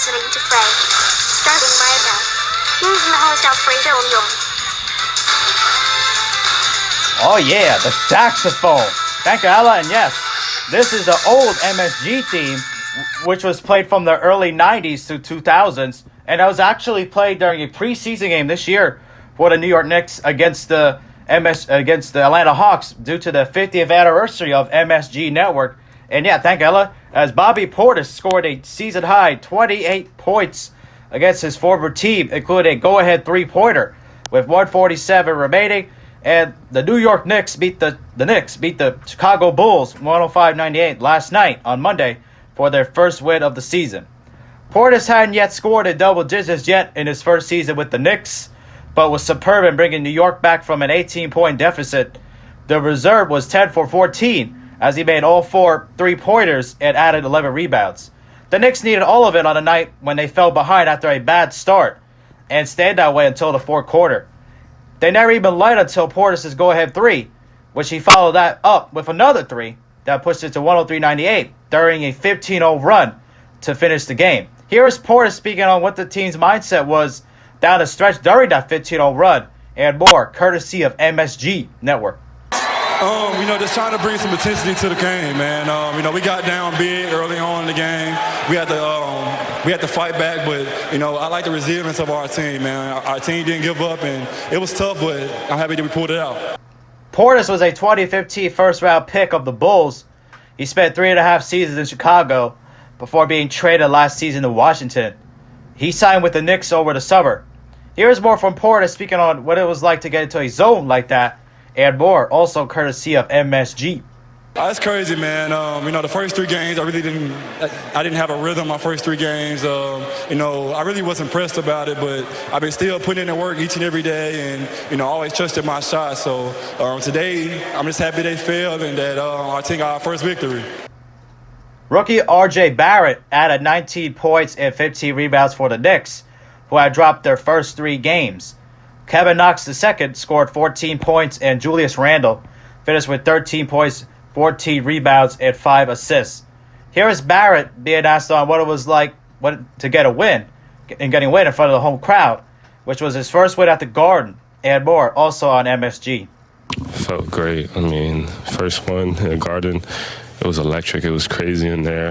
listening to Frey. Starting right now. Here's your host, Alfredo Leon. Oh yeah, the saxophone. Thank you, Ella. And yes, this is the old MSG theme, which was played from the early 90s to 2000s. And that was actually played during a preseason game this year for the New York Knicks against the Atlanta Hawks due to the 50th anniversary of MSG Network. And yeah, thank Ella, as Bobby Portis scored a season-high 28 points against his former team, including a go-ahead three-pointer with 147 remaining. And the New York Knicks beat the Chicago Bulls 105-98 last night on Monday for their first win of the season. Portis hadn't yet scored in double digits yet in his first season with the Knicks, but was superb in bringing New York back from an 18-point deficit. The reserve was 10 for 14 as he made all 4 three-pointers and added 11 rebounds. The Knicks needed all of it on a night when they fell behind after a bad start and stayed that way until the fourth quarter. They never even led until Portis' go-ahead three, which he followed that up with another three that pushed it to 103-98 during a 15-0 run to finish the game. Here is Portis speaking on what the team's mindset was down the stretch during that 15-0 run and more, courtesy of MSG Network. Just trying to bring some intensity to the game, man. We got down big early on in the game. We had to fight back, but I like the resilience of our team, man. Our team didn't give up, and it was tough, but I'm happy that we pulled it out. Portis was a 2015 first-round pick of the Bulls. He spent 3.5 seasons in Chicago before being traded last season to Washington. He signed with the Knicks over the summer. Here's more from Portis speaking on what it was like to get into a zone like that and more, also courtesy of MSG. That's crazy, man. The first 3 games, I didn't have a rhythm my first 3 games. I really wasn't impressed about it, but I've been still putting in the work each and every day and, always trusted my shot. So today, I'm just happy they failed and that our team got our first victory. Rookie R.J. Barrett added 19 points and 15 rebounds for the Knicks, who had dropped their first 3 games. Kevin Knox II scored 14 points, and Julius Randle finished with 13 points, 14 rebounds, and 5 assists. Here is Barrett being asked on what it was like to get a win and getting a win in front of the home crowd, which was his first win at the Garden, and more, also on MSG. Felt great. First one in the Garden. It was electric. It was crazy in there.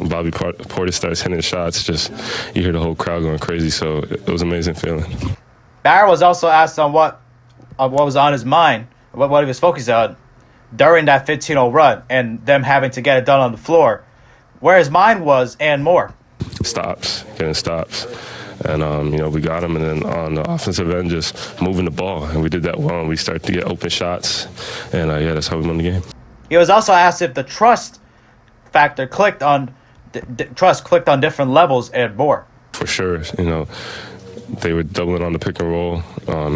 Bobby Portis starts hitting shots. Just you hear the whole crowd going crazy. So it was an amazing feeling. Barrett was also asked on what was on his mind, what he was focused on during that 15-0 run and them having to get it done on the floor, where his mind was and more. Getting stops. And, we got him. And then on the offensive end, just moving the ball. And we did that well. And we started to get open shots. And, that's how we won the game. He was also asked if the trust factor clicked on different levels and more. For sure. They were doubling on the pick and roll,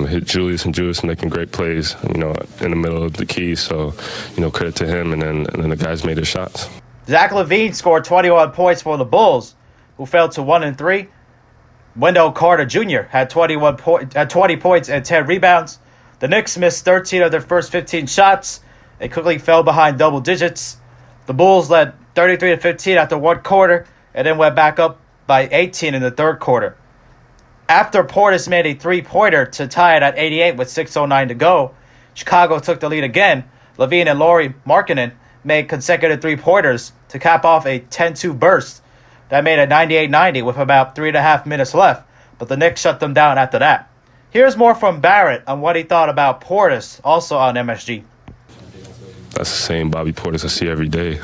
hit Julius and Julius making great plays, in the middle of the key. So, credit to him. And then the guys made their shots. Zach LaVine scored 21 points for the Bulls, who fell to 1-3. Wendell Carter Jr. had 20 points and 10 rebounds. The Knicks missed 13 of their first 15 shots. They quickly fell behind double digits. The Bulls led 33-15 after one quarter and then went back up by 18 in the third quarter. After Portis made a three-pointer to tie it at 88 with 6:09 to go, Chicago took the lead again. LaVine and Lauri Markkanen made consecutive three-pointers to cap off a 10-2 burst that made it 98-90 with about 3.5 minutes left, but the Knicks shut them down after that. Here's more from Barrett on what he thought about Portis, also on MSG. That's the same Bobby Portis I see every day.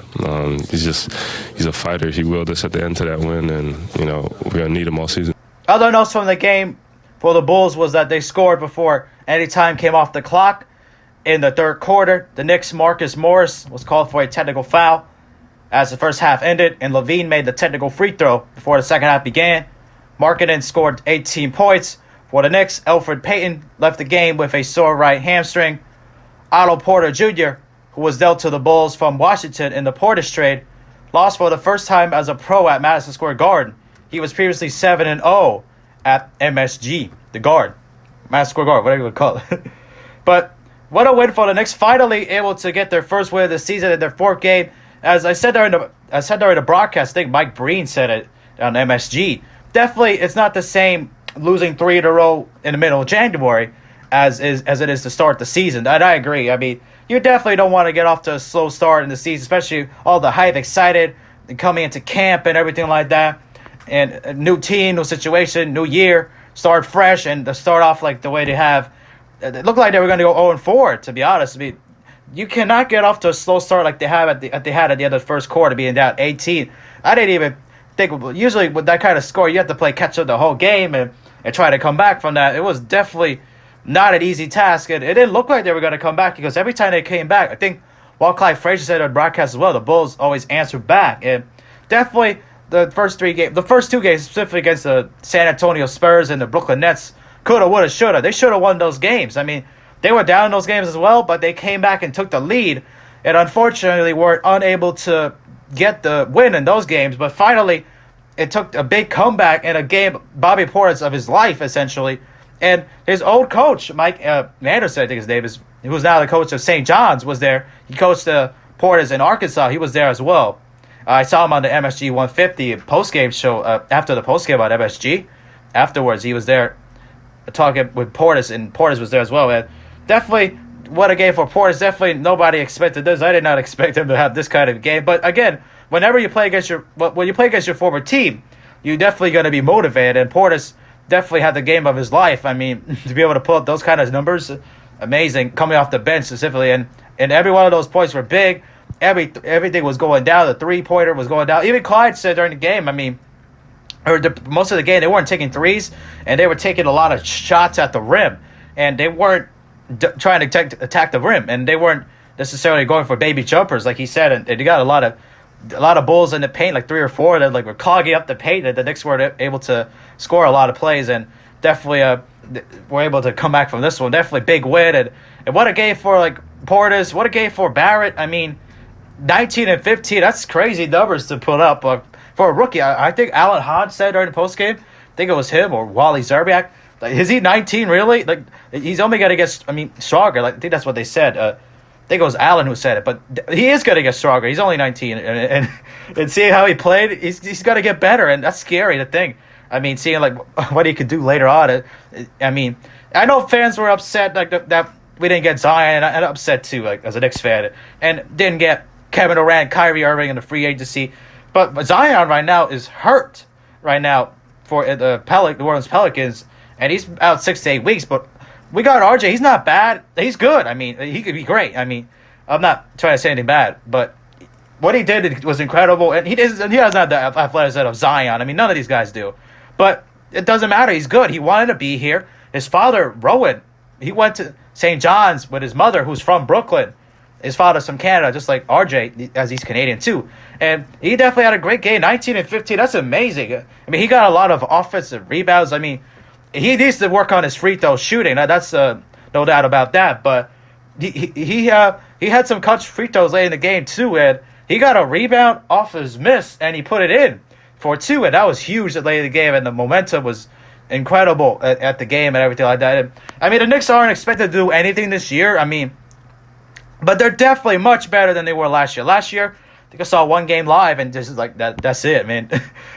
He's a fighter. He willed us at the end to that win, and, we're going to need him all season. Other notes from the game for the Bulls was that they scored before any time came off the clock. In the third quarter, the Knicks' Marcus Morris was called for a technical foul as the first half ended, and LaVine made the technical free throw before the second half began. Markkanen scored 18 points. For the Knicks, Elfrid Payton left the game with a sore right hamstring. Otto Porter Jr., who was dealt to the Bulls from Washington in the Portis trade, lost for the first time as a pro at Madison Square Garden. He was previously 7-0 at MSG, the guard. Madison Square Garden, whatever you would call it. But what a win for the Knicks, finally able to get their first win of the season in their fourth game. As I said during the broadcast, I think Mike Breen said it, on MSG. Definitely, it's not the same losing 3 in a row in the middle of January as it is to start the season. And I agree. I mean, you definitely don't want to get off to a slow start in the season, especially all the hype, excited, and coming into camp and everything like that. And a new team, new situation, new year, start fresh, and to start off like the way they have. It looked like they were going to go 0-4, to be honest. I mean, you cannot get off to a slow start like they had at the end of the first quarter, being down 18. I didn't even think, usually with that kind of score, you have to play catch up the whole game and try to come back from that. It was definitely not an easy task, and it didn't look like they were going to come back, because every time they came back, I think Walt Clyde Frazier said on broadcast as well, the Bulls always answered back. And definitely the first 2 games, specifically against the San Antonio Spurs and the Brooklyn Nets, coulda, woulda, shoulda. They should have won those games. I mean, they were down in those games as well, but they came back and took the lead, and unfortunately were unable to get the win in those games. But finally, it took a big comeback in a game, Bobby Portis of his life, essentially. And his old coach, Mike Anderson, I think his name is, who was now the coach of St. John's, was there. He coached Portis in Arkansas. He was there as well. I saw him on the MSG 150 postgame show after the postgame on MSG. Afterwards, he was there talking with Portis, and Portis was there as well. And definitely, what a game for Portis. Definitely, nobody expected this. I did not expect him to have this kind of game. But again, whenever you play against when you play against your former team, you're definitely going to be motivated. And Portis definitely had the game of his life. I mean, to be able to pull up those kind of numbers, amazing. Coming off the bench specifically, and every one of those points were big. Everything was going down. The 3-pointer was going down. Even Clyde said during the game, I mean, most of the game, they weren't taking threes, and they were taking a lot of shots at the rim, and they weren't trying to attack the rim, and they weren't necessarily going for baby jumpers, like he said. And they got a lot of Bulls in the paint, like 3 or 4 that like were clogging up the paint. And the Knicks were able to score a lot of plays, and definitely were able to come back from this one. Definitely big win, and what a game for like Portis. What a game for Barrett. I mean, 19 and 15. That's crazy numbers to put up. For a rookie, I think Alan Hahn said during the postgame, I think it was him or Wally Zerbiak, like, is he 19 really? Like, he's only going to get, stronger. Like, I think that's what they said. I think it was Alan who said it, but he is going to get stronger. He's only 19, and seeing how he played, he's got to get better, and that's scary to think. I mean, seeing like what he could do later on. I mean, I know fans were upset like that we didn't get Zion, and I'm upset too, like as a Knicks fan, and didn't get Kevin Durant, Kyrie Irving in the free agency. But Zion right now is hurt right now for the New Orleans Pelicans, and he's out 6 to 8 weeks. But we got RJ. He's not bad. He's good. I mean, he could be great. I mean, I'm not trying to say anything bad, but what he did was incredible. And he doesn't have the athleticism of Zion. I mean, none of these guys do. But it doesn't matter. He's good. He wanted to be here. His father, Rowan, he went to St. John's with his mother, who's from Brooklyn. His father's from Canada, just like RJ, as he's Canadian too. And he definitely had a great game, 19 and 15. That's amazing. I mean, he got a lot of offensive rebounds. I mean, he needs to work on his free throw shooting. That's no doubt about that. But he had some clutch free throws late in the game too, and he got a rebound off his miss, and he put it in for 2, and that was huge late in the game, and the momentum was incredible at the game and everything like that. And, I mean, the Knicks aren't expected to do anything this year. I mean, but they're definitely much better than they were last year. Last year, I think I saw one game live, and just like that's it, man.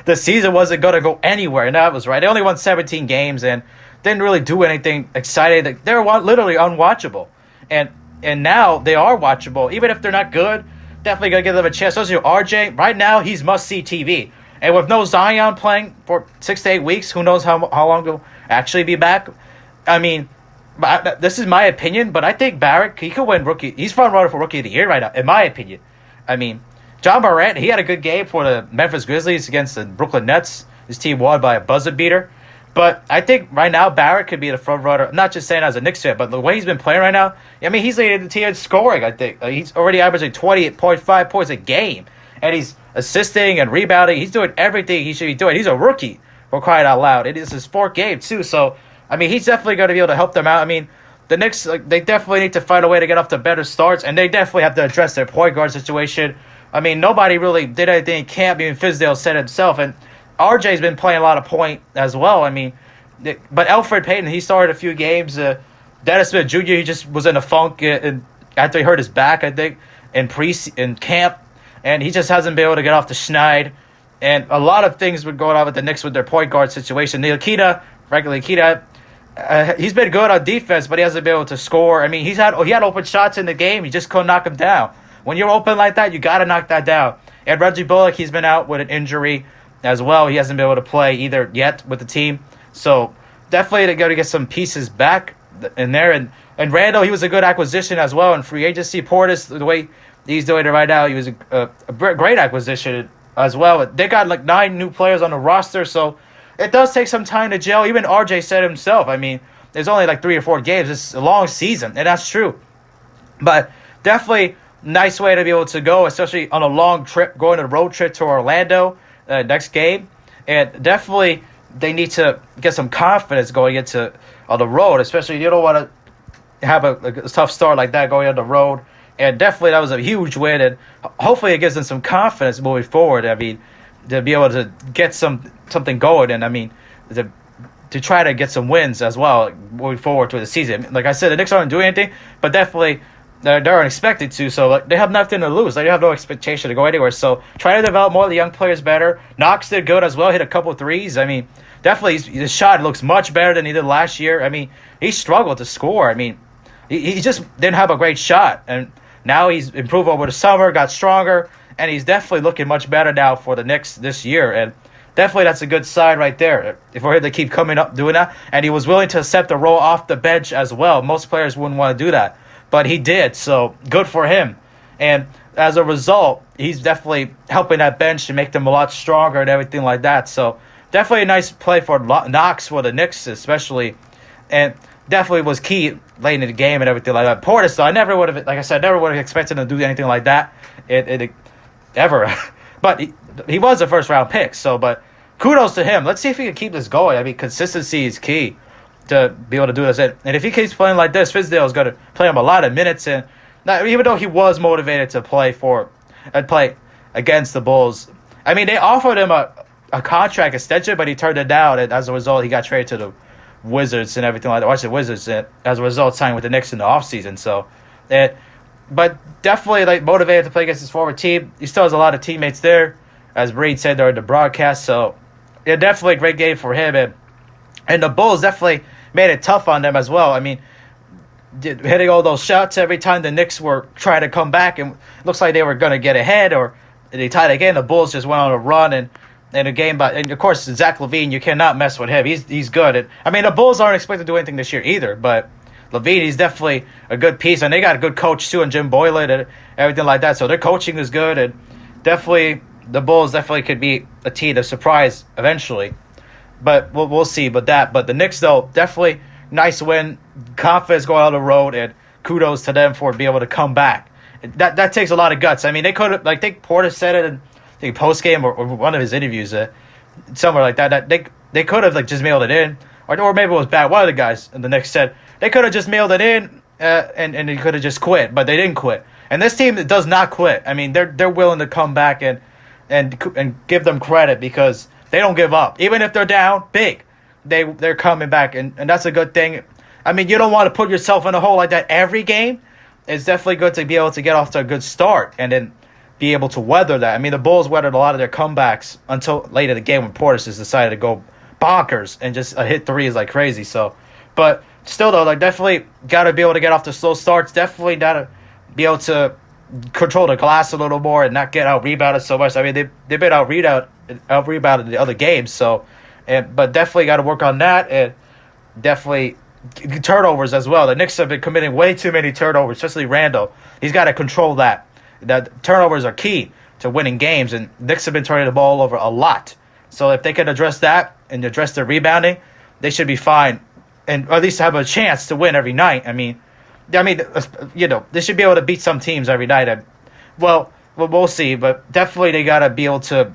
The season wasn't going to go anywhere, and that was right. They only won 17 games and didn't really do anything exciting. They were literally unwatchable. And now they are watchable. Even if they're not good, definitely going to give them a chance. Especially RJ, right now, he's must-see TV. And with no Zion playing for 6 to 8 weeks, who knows how long he'll actually be back. I mean, this is my opinion, but I think Barrett, he could win rookie. He's front runner for rookie of the year right now, in my opinion. I mean, John Morant, he had a good game for the Memphis Grizzlies against the Brooklyn Nets. His team won by a buzzer beater. But I think right now Barrett could be the front runner. I'm not just saying as a Knicks fan, but the way he's been playing right now, I mean, he's leading the team in scoring, I think. He's already averaging 28.5 points a game. And he's assisting and rebounding. He's doing everything he should be doing. He's a rookie, for crying out loud. It is his 4th game, too. So, I mean, he's definitely going to be able to help them out. I mean, the Knicks, they definitely need to find a way to get off to better starts, and they definitely have to address their point guard situation. I mean, nobody really did anything in camp. Even Fizdale said himself, and RJ's been playing a lot of point as well. I mean, but Elfrid Payton, he started a few games. Dennis Smith Jr., he just was in a funk after he hurt his back, I think, in camp, and he just hasn't been able to get off the schneid. And a lot of things were going on with the Knicks with their point guard situation. Frank Ntilikina, he's been good on defense, but he hasn't been able to score. I mean, he had open shots in the game. You just couldn't knock them down. When you're open like that, you got to knock that down. And Reggie Bullock, he's been out with an injury as well. He hasn't been able to play either yet with the team. So definitely they got to get some pieces back in there. And Randall, he was a good acquisition as well in free agency. Portis, the way he's doing it right now, he was a great acquisition as well. They got like 9 new players on the roster, so it does take some time to gel. Even RJ said himself, I mean, there's only like 3 or 4 games. It's a long season, and that's true. But definitely nice way to be able to go, especially on a long trip, going on a road trip to Orlando next game. And definitely they need to get some confidence going into on the road, especially you don't want to have a tough start like that going on the road. And definitely that was a huge win, and hopefully it gives them some confidence moving forward. I mean, to be able to get something going, and I mean, to try to get some wins as well moving forward to the season. Like I said, the Knicks aren't doing anything, but definitely they're unexpected to, so like, they have nothing to lose. They have no expectation to go anywhere. So try to develop more of the young players better. Knox did good as well, hit a couple of threes. I mean, definitely his shot looks much better than he did last year. I mean, he struggled to score. I mean, he just didn't have a great shot, and now he's improved over the summer, got stronger, and he's definitely looking much better now for the Knicks this year. And definitely that's a good sign right there. If we're to keep coming up doing that, and he was willing to accept a role off the bench as well. Most players wouldn't want to do that, but he did, so good for him. And as a result, he's definitely helping that bench to make them a lot stronger and everything like that. So definitely a nice play for Knox for the Knicks especially, and definitely was key late in the game and everything like that. Portis, though, I never would have, like I said, never would have expected him to do anything like that. Ever. But he was a first-round pick, so, but kudos to him. Let's see if he can keep this going. I mean, consistency is key to be able to do this. And if he keeps playing like this, Fizdale is going to play him a lot of minutes. And even though he was motivated to play against the Bulls, I mean, they offered him a contract extension, but he turned it down. And as a result, he got traded to the Wizards and everything like that. Watch the Wizards, and as a result, signed with the Knicks in the offseason. So, but definitely like motivated to play against his former team. He still has a lot of teammates there, as Reed said during the broadcast. So, yeah, definitely a great game for him. And the Bulls definitely made it tough on them as well. I mean, hitting all those shots every time the Knicks were trying to come back, and it looks like they were going to get ahead, or they tied again. The Bulls just went on a run and a game. And of course, Zach LaVine, you cannot mess with him. He's good. And I mean, the Bulls aren't expected to do anything this year either, but LaVine, he's definitely a good piece, and they got a good coach too, and Jim Boylan and everything like that. So their coaching is good, and definitely the Bulls definitely could be a team to surprise eventually. But we'll see. But the Knicks, though, definitely nice win. Confidence going on the road, and kudos to them for being able to come back. That takes a lot of guts. I mean, they could have, like, I think Portis said it in post game or one of his interviews, somewhere like that they could have like just mailed it in, or maybe it was bad. One of the guys in the Knicks said they could have just mailed it in, and they could have just quit, but they didn't quit. And this team does not quit. I mean, they're willing to come back and give them credit, because they don't give up. Even if they're down big, they're coming back, and that's a good thing. I mean, you don't want to put yourself in a hole like that every game. It's definitely good to be able to get off to a good start and then be able to weather that. I mean, the Bulls weathered a lot of their comebacks until late in the game when Portis has decided to go bonkers and just hit threes like crazy. So, but still, though, like, definitely got to be able to get off the slow starts. Definitely got to be able to control the glass a little more and not get out-rebounded so much. I mean, they've been out-rebounded in the other games. So, but definitely got to work on that, and definitely turnovers as well. The Knicks have been committing way too many turnovers, especially Randall. He's got to control that. That turnovers are key to winning games, and Knicks have been turning the ball over a lot. So if they can address that and address their rebounding, they should be fine, and or at least have a chance to win every night. I mean, they should be able to beat some teams every night. Well, we'll see, but definitely they got to be able to at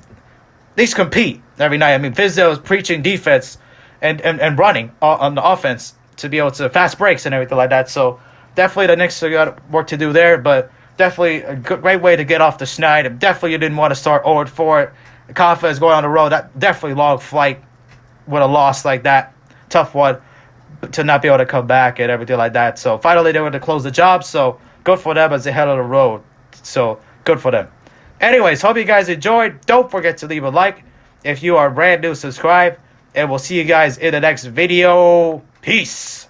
least compete every night. I mean, Fizdale is preaching defense and running on the offense to be able to fast breaks and everything like that. So definitely the Knicks have got work to do there, but definitely a great way to get off the schneid. And definitely you didn't want to start 0-4. The confidence going on the road, that definitely long flight with a loss like that. Tough one to not be able to come back and everything like that. So finally they were to close the job, so good for them as they head on the road. So good for them. Anyways, hope you guys enjoyed. Don't forget to leave a like. If you are brand new, subscribe. And we'll see you guys in the next video. Peace.